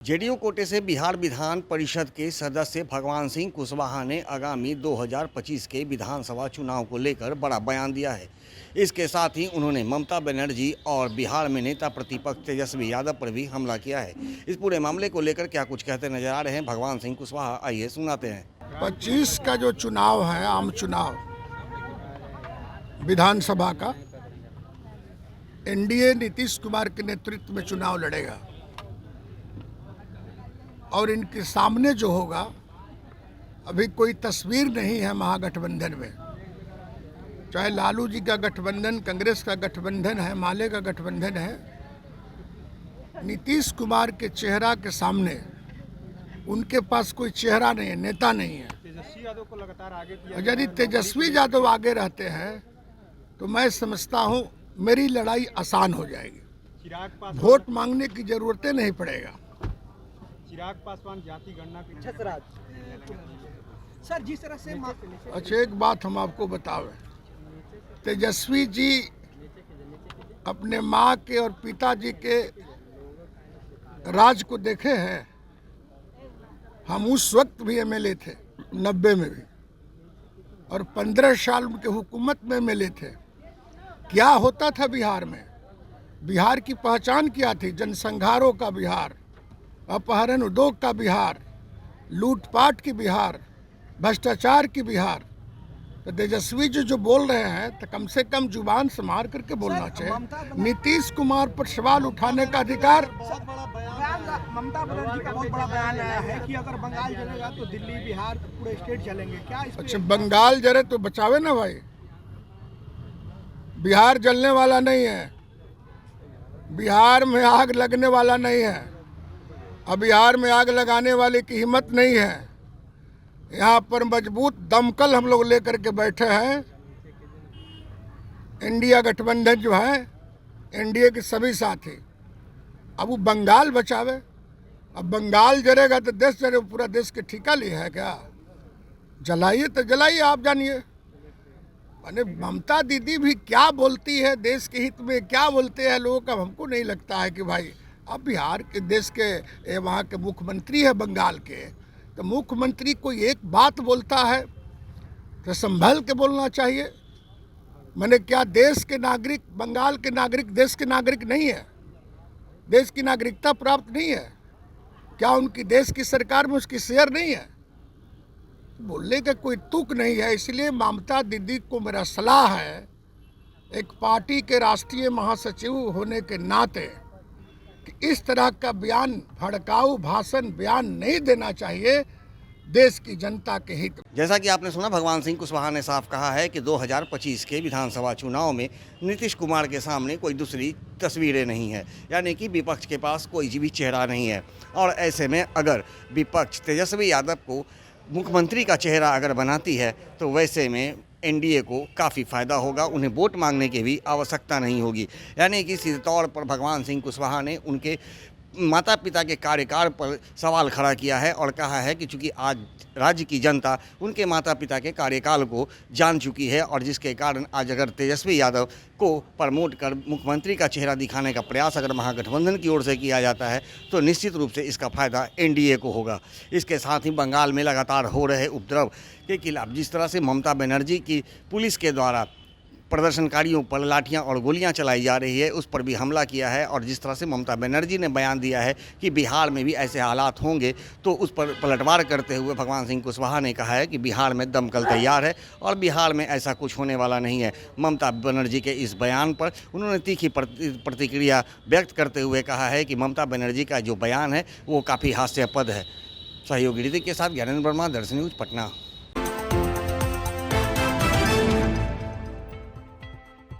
JDU कोटे से बिहार विधान परिषद के सदस्य भगवान सिंह कुशवाहा ने आगामी 2025 के विधानसभा चुनाव को लेकर बड़ा बयान दिया है। इसके साथ ही उन्होंने ममता बनर्जी और बिहार में नेता प्रतिपक्ष तेजस्वी यादव पर भी हमला किया है। इस पूरे मामले को लेकर क्या कुछ कहते नजर आ रहे हैं भगवान सिंह कुशवाहा, आइए सुनाते हैं। 25 का जो चुनाव है, आम चुनाव विधानसभा का, एनडीए नीतीश कुमार के नेतृत्व में चुनाव लड़ेगा और इनके सामने जो होगा, अभी कोई तस्वीर नहीं है महागठबंधन में। चाहे लालू जी का गठबंधन, कांग्रेस का गठबंधन है, माले का गठबंधन है, नीतीश कुमार के चेहरा के सामने उनके पास कोई चेहरा नहीं है, नेता नहीं है। तेजस्वी यादव को लगातार आगे और यदि तेजस्वी यादव आगे रहते हैं तो मैं समझता हूँ मेरी लड़ाई आसान हो जाएगी। वोट मांगने की जरूरतें नहीं पड़ेगा। चिराग पासवान जाति गणना के सर जिस तरह से अच्छा, एक बात हम आपको बतावें, तेजस्वी जी अपने माँ के और पिताजी के राज को देखे हैं। हम उस वक्त भी एमएलए थे, 90 में भी, और 15 साल उनके हुकूमत में एमएलए थे। क्या होता था बिहार में? बिहार की पहचान क्या थी? जनसंहारों का बिहार, अपहरण उद्योग का बिहार, लूटपाट की बिहार, भ्रष्टाचार की बिहार। तो तेजस्वी जी जो बोल रहे हैं तो कम से कम जुबान से मार करके बोलना चाहिए। नीतीश कुमार पर सवाल उठाने का अधिकार। बहुत बड़ा बयान ममता बनर्जी का बहुत बड़ा बयान आया है कि अगर बंगाल जलेगा तो दिल्ली, बिहार, पूरे स्टेट जलेंगे। क्या अच्छा, बंगाल जले तो बचावे ना भाई, बिहार जलने वाला नहीं है, बिहार में आग लगने वाला नहीं है, अब बिहार में आग लगाने वाले की हिम्मत नहीं है। यहाँ पर मजबूत दमकल हम लोग लेकर के बैठे हैं। इंडिया गठबंधन जो है, एनडीए के सभी साथी, अब वो बंगाल बचावे। अब बंगाल जलेगा तो देश जले, पूरा देश के ठिका लिया है क्या? जलाइए तो जलाइए, आप जानिए। माने ममता दीदी भी क्या बोलती है, देश के हित में क्या बोलते हैं लोगों का, हमको नहीं लगता है कि भाई अब बिहार के देश के वहाँ के मुख्यमंत्री है बंगाल के, तो मुख्यमंत्री कोई एक बात बोलता है तो संभल के बोलना चाहिए। मैंने क्या देश के नागरिक, बंगाल के नागरिक देश के नागरिक नहीं है? देश की नागरिकता प्राप्त नहीं है क्या? उनकी देश की सरकार में उसकी शेयर नहीं है? बोलने का कोई तुक नहीं है। इसलिए ममता दीदी को मेरा सलाह है, एक पार्टी के राष्ट्रीय महासचिव होने के नाते, कि इस तरह का बयान, भड़काऊ भाषण बयान नहीं देना चाहिए देश की जनता के हित में। जैसा कि आपने सुना, भगवान सिंह कुशवाहा ने साफ कहा है कि 2025 के विधानसभा चुनाव में नीतीश कुमार के सामने कोई दूसरी तस्वीरें नहीं है, यानी कि विपक्ष के पास कोई भी चेहरा नहीं है। और ऐसे में अगर विपक्ष तेजस्वी यादव को मुख्यमंत्री का चेहरा अगर बनाती है तो वैसे में एनडीए को काफ़ी फ़ायदा होगा, उन्हें वोट मांगने की भी आवश्यकता नहीं होगी। यानी कि सीधे तौर पर भगवान सिंह कुशवाहा ने उनके माता पिता के कार्यकाल पर सवाल खड़ा किया है और कहा है कि चूँकि आज राज्य की जनता उनके माता पिता के कार्यकाल को जान चुकी है, और जिसके कारण आज अगर तेजस्वी यादव को प्रमोट कर मुख्यमंत्री का चेहरा दिखाने का प्रयास अगर महागठबंधन की ओर से किया जाता है तो निश्चित रूप से इसका फ़ायदा एनडीए को होगा। इसके साथ ही बंगाल में लगातार हो रहे उपद्रव के खिलाफ, जिस तरह से ममता बनर्जी की पुलिस के द्वारा प्रदर्शनकारियों पर लाठियां और गोलियां चलाई जा रही है, उस पर भी हमला किया है। और जिस तरह से ममता बनर्जी ने बयान दिया है कि बिहार में भी ऐसे हालात होंगे, तो उस पर पलटवार करते हुए भगवान सिंह कुशवाहा ने कहा है कि बिहार में दमकल तैयार है और बिहार में ऐसा कुछ होने वाला नहीं है। ममता बनर्जी के इस बयान पर उन्होंने तीखी प्रतिक्रिया व्यक्त करते हुए कहा है कि ममता बनर्जी का जो बयान है वो काफ़ी हास्यास्पद है। सहयोगी ऋतिक के साथ ज्ञानेंद्र वर्मा, दर्शन न्यूज़, पटना।